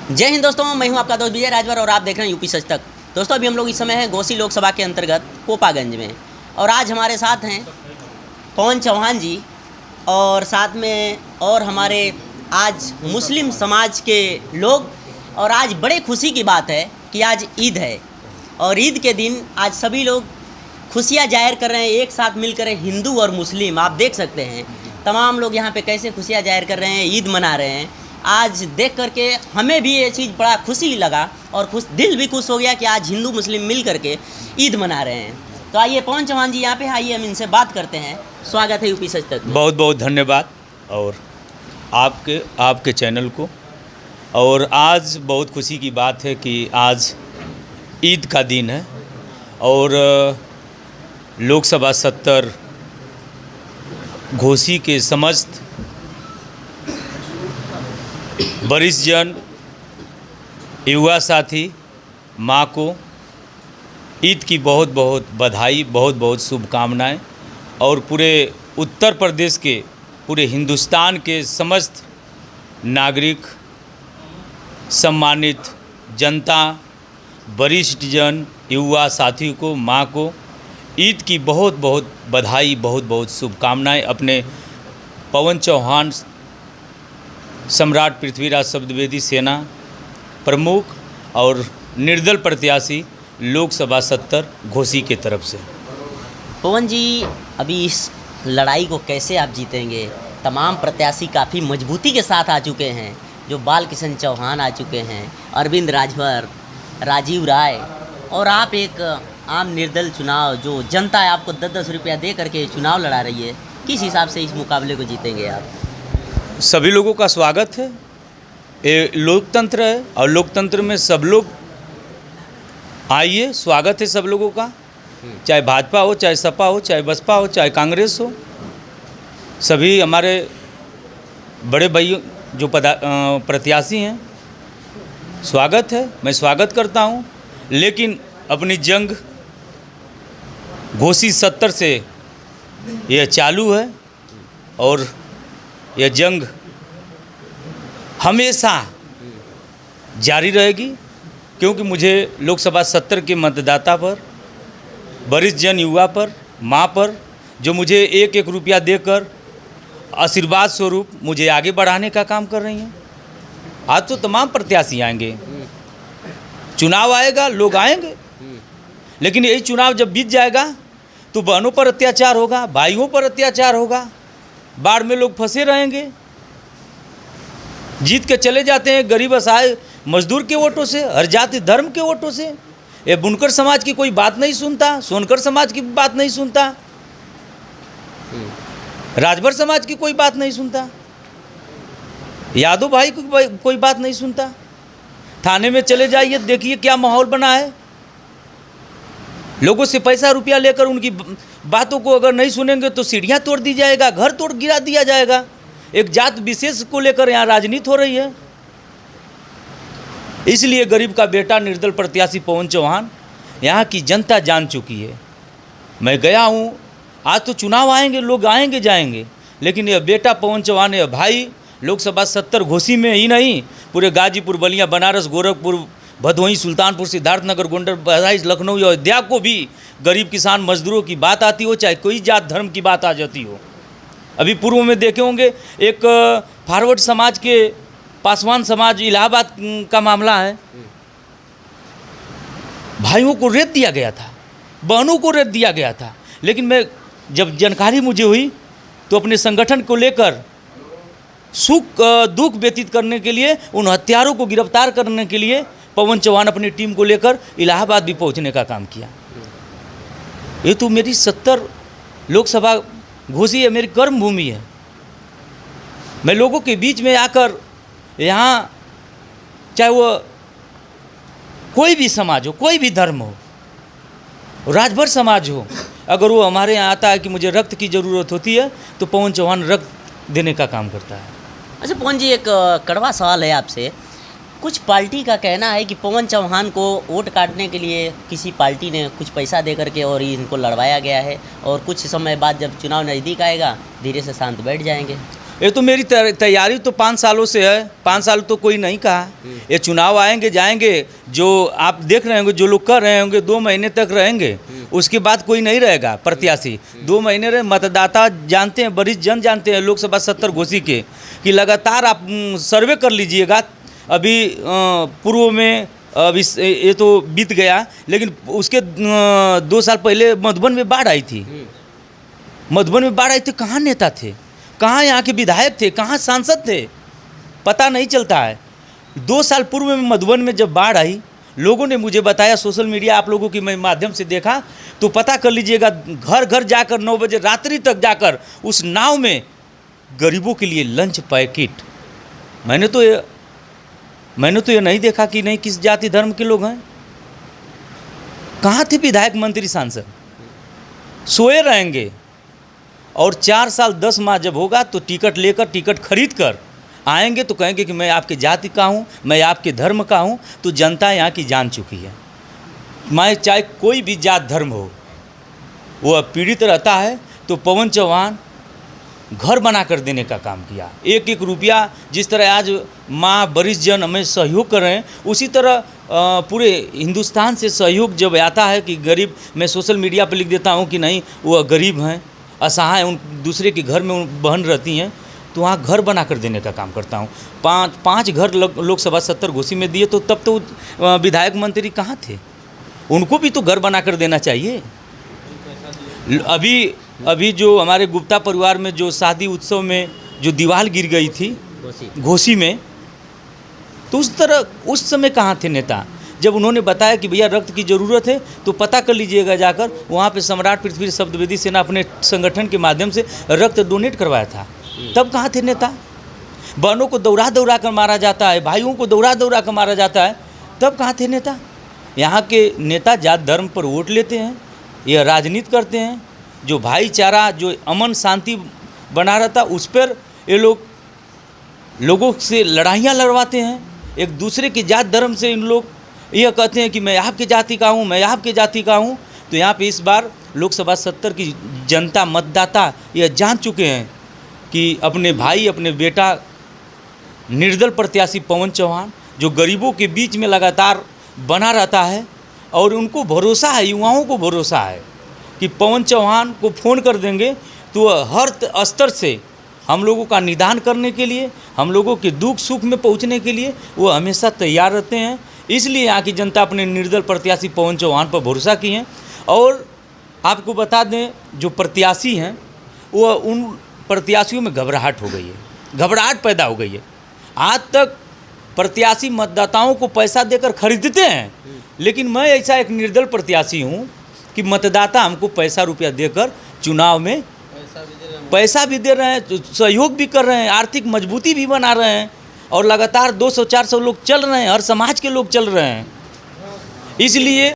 जय हिंद दोस्तों, मैं हूं आपका दोस्त विजय राजभर और आप देख रहे हैं यूपी सच तक। दोस्तों अभी हम लोग इस समय हैं घोसी लोकसभा के अंतर्गत कोपागंज में और आज हमारे साथ हैं पवन चौहान जी और साथ में और हमारे आज मुस्लिम समाज के लोग। और आज बड़े खुशी की बात है कि आज ईद है और ईद के दिन आज सभी लोग खुशियाँ जाहिर कर रहे हैं, एक साथ मिलकर हिंदू और मुस्लिम। आप देख सकते हैं तमाम लोग यहाँ पे कैसे खुशियाँ जाहिर कर रहे हैं, ईद मना रहे हैं। आज देख करके हमें भी ये चीज़ बड़ा खुशी लगा और दिल भी खुश हो गया कि आज हिंदू मुस्लिम मिल करके ईद मना रहे हैं। तो आइए पवन चौहान जी यहाँ पे आइए, हम इनसे बात करते हैं। स्वागत है यूपी सच तक। बहुत बहुत धन्यवाद और आपके चैनल को। और आज बहुत खुशी की बात है कि आज ईद का दिन है और लोकसभा 70 घोसी के समस्त वरिष्ठ जन, युवा साथी माँ को ईद की बहुत बहुत बधाई, बहुत बहुत शुभकामनाएं। और पूरे उत्तर प्रदेश के, पूरे हिंदुस्तान के समस्त नागरिक, सम्मानित जनता, वरिष्ठ जन, युवा साथी को, माँ को ईद की बहुत बहुत बधाई, बहुत बहुत शुभकामनाएं। अपने पवन चौहान सम्राट पृथ्वीराज शब्दवेदी सेना प्रमुख और निर्दल प्रत्याशी लोकसभा 70 घोसी के तरफ से। पवन जी, अभी इस लड़ाई को कैसे आप जीतेंगे? तमाम प्रत्याशी काफ़ी मजबूती के साथ आ चुके हैं, जो बाल किशन चौहान आ चुके हैं, अरविंद राजभर, राजीव राय, और आप एक आम निर्दल चुनाव, जो जनता है आपको 10-10 रुपया दे करके चुनाव लड़ा रही है। किस हिसाब से इस मुकाबले को जीतेंगे आप? सभी लोगों का स्वागत है। ये लोकतंत्र है और लोकतंत्र में सब लोग आइए, स्वागत है सब लोगों का। चाहे भाजपा हो, चाहे सपा हो, चाहे बसपा हो, चाहे कांग्रेस हो, सभी हमारे बड़े भाई जो प्रत्याशी हैं, स्वागत है। मैं स्वागत करता हूं। लेकिन अपनी जंग घोसी 70 से यह चालू है और यह जंग हमेशा जारी रहेगी, क्योंकि मुझे लोकसभा 70 के मतदाता पर, वरिष्ठ जन, युवा पर, माँ पर, जो मुझे एक एक रुपया देकर आशीर्वाद स्वरूप मुझे आगे बढ़ाने का काम कर रही हैं। आज तो तमाम प्रत्याशी आएंगे, चुनाव आएगा, लोग आएंगे, लेकिन यही चुनाव जब बीत जाएगा तो बहनों पर अत्याचार होगा, भाइयों पर अत्याचार होगा, बाढ़ में लोग फंसे रहेंगे। जीत के चले जाते हैं गरीब असहाय मजदूर के वोटों से, हर जाति धर्म के वोटों से। ये बुनकर समाज की कोई बात नहीं सुनता, सोनकर समाज की बात नहीं सुनता, राजभर समाज की कोई बात नहीं सुनता, यादव भाई की कोई बात नहीं सुनता। थाने में चले जाइए, देखिए क्या माहौल बना है। लोगों से पैसा रुपया लेकर उनकी बातों को अगर नहीं सुनेंगे तो सीढ़ियाँ तोड़ दी जाएगा, घर तोड़ गिरा दिया जाएगा। एक जात विशेष को लेकर यहाँ राजनीति हो रही है। इसलिए गरीब का बेटा निर्दल प्रत्याशी पवन चौहान, यहाँ की जनता जान चुकी है। मैं गया हूँ, आज तो चुनाव आएंगे, लोग आएंगे जाएंगे, लेकिन यह बेटा पवन चौहान, यह भाई लोकसभा 70 घोसी में ही नहीं, पूरे गाजीपुर, बलिया, बनारस, गोरखपुर, भदोही, सुल्तानपुर, सिद्धार्थनगर, गोंडर, बहराइच, लखनऊ, अयोध्या को भी गरीब किसान मजदूरों की बात आती हो, चाहे कोई जात धर्म की बात आ जाती हो। अभी पूर्व में देखे होंगे एक फॉरवर्ड समाज के पासवान समाज इलाहाबाद का मामला है, भाइयों को रेत दिया गया था, बहनों को रेत दिया गया था। लेकिन मैं जब जानकारी मुझे हुई तो अपने संगठन को लेकर सुख दुख व्यतीत करने के लिए, उन हत्यारों को गिरफ्तार करने के लिए पवन चौहान अपनी टीम को लेकर इलाहाबाद भी पहुंचने का काम किया। ये तो मेरी 70 लोकसभा घोसी है, मेरी कर्म भूमि है। मैं लोगों के बीच में आकर यहाँ, चाहे वो कोई भी समाज हो, कोई भी धर्म हो, राजभर समाज हो, अगर वो हमारे यहाँ आता है कि मुझे रक्त की ज़रूरत होती है तो पवन चौहान रक्त देने का काम करता है। अच्छा पवन जी, एक कड़वा सवाल है आपसे। कुछ पार्टी का कहना है कि पवन चौहान को वोट काटने के लिए किसी पार्टी ने कुछ पैसा दे करके और इनको लड़वाया गया है, और कुछ समय बाद जब चुनाव नज़दीक आएगा धीरे से शांत बैठ जाएंगे। ये तो मेरी तैयारी तो 5 सालों से है। 5 साल तो कोई नहीं कहा। ये चुनाव आएंगे जाएंगे, जो आप देख रहे होंगे, जो लोग कर रहे होंगे 2 महीने तक रहेंगे, उसके बाद कोई नहीं रहेगा प्रत्याशी। 2 महीने रहे, मतदाता जानते हैं, वरिष्ठ जन जानते हैं लोकसभा 70 घोषी के, कि लगातार आप सर्वे कर लीजिएगा। अभी पूर्व में अभी ये तो बीत गया, लेकिन उसके 2 साल पहले मधुबन में बाढ़ आई थी। मधुबन में बाढ़ आई थी, कहाँ नेता थे, कहाँ यहाँ के विधायक थे, कहाँ सांसद थे, पता नहीं चलता है। 2 साल पूर्व में मधुबन में जब बाढ़ आई, लोगों ने मुझे बताया, सोशल मीडिया आप लोगों की मैं माध्यम से देखा, तो पता कर लीजिएगा, घर घर जाकर 9 बजे रात्रि तक जाकर उस नाव में गरीबों के लिए लंच पैकेट। मैंने तो ये नहीं देखा कि नहीं किस जाति धर्म के लोग हैं। कहाँ थे विधायक मंत्री सांसद? सोए रहेंगे। और 4 साल 10 माह जब होगा तो टिकट लेकर, टिकट खरीद कर आएंगे तो कहेंगे कि मैं आपके जाति का हूँ, मैं आपके धर्म का हूँ। तो जनता यहाँ की जान चुकी है। मैं चाहे कोई भी जात धर्म हो, वो पीड़ित रहता है तो पवन चौहान घर बना कर देने का काम किया। 1-1 रुपया, जिस तरह आज माँ वरिष्ठ जन हमें सहयोग कर रहे हैं, उसी तरह पूरे हिंदुस्तान से सहयोग जब आता है कि गरीब, मैं सोशल मीडिया पर लिख देता हूँ कि नहीं वो गरीब हैं, असहाय, उन दूसरे के घर में उन बहन रहती हैं, तो वहाँ घर बना कर देने का काम करता हूँ। 5 घर लोकसभा 70 घोषी में दिए, तो तब तो विधायक मंत्री कहाँ थे? उनको भी तो घर बना कर देना चाहिए। अभी जो हमारे गुप्ता परिवार में जो शादी उत्सव में जो दीवार गिर गई थी घोसी में, तो उस समय कहाँ थे नेता? जब उन्होंने बताया कि भैया रक्त की ज़रूरत है, तो पता कर लीजिएगा जाकर, वहाँ पे सम्राट पृथ्वी शब्दवेदी सेना अपने संगठन के माध्यम से रक्त डोनेट करवाया था। तब कहाँ थे नेता? बहनों को दौड़ा दौड़ा कर मारा जाता है, भाइयों को दौड़ा दौड़ा कर मारा जाता है, तब कहाँ थे नेता? यहाँ के नेता जात धर्म पर वोट लेते हैं, यह राजनीति करते हैं। जो भाईचारा, जो अमन शांति बना रहता, उस पर ये लोगों से लड़ाइयाँ लड़वाते हैं। एक दूसरे की जात धर्म से इन लोग यह कहते हैं कि मैं आपके जाति का हूँ, मैं आपके जाति का हूँ। तो यहाँ पे इस बार लोकसभा 70 की जनता, मतदाता यह जान चुके हैं कि अपने भाई, अपने बेटा निर्दल प्रत्याशी पवन चौहान, जो गरीबों के बीच में लगातार बना रहता है, और उनको भरोसा है, युवाओं को भरोसा है कि पवन चौहान को फ़ोन कर देंगे तो हर स्तर से हम लोगों का निदान करने के लिए, हम लोगों के दुख सुख में पहुंचने के लिए वो हमेशा तैयार रहते हैं। इसलिए यहाँ की जनता अपने निर्दल प्रत्याशी पवन चौहान पर भरोसा की है। और आपको बता दें, जो प्रत्याशी हैं वो, उन प्रत्याशियों में घबराहट हो गई है, घबराहट पैदा हो गई है। आज तक प्रत्याशी मतदाताओं को पैसा देकर खरीदते हैं, लेकिन मैं ऐसा एक निर्दल प्रत्याशी हूँ कि मतदाता हमको पैसा रुपया देकर चुनाव में पैसा भी दे रहे हैं, सहयोग भी कर रहे हैं, आर्थिक मजबूती भी बना रहे हैं, और लगातार 200-400 लोग चल रहे हैं, हर समाज के लोग चल रहे हैं। इसलिए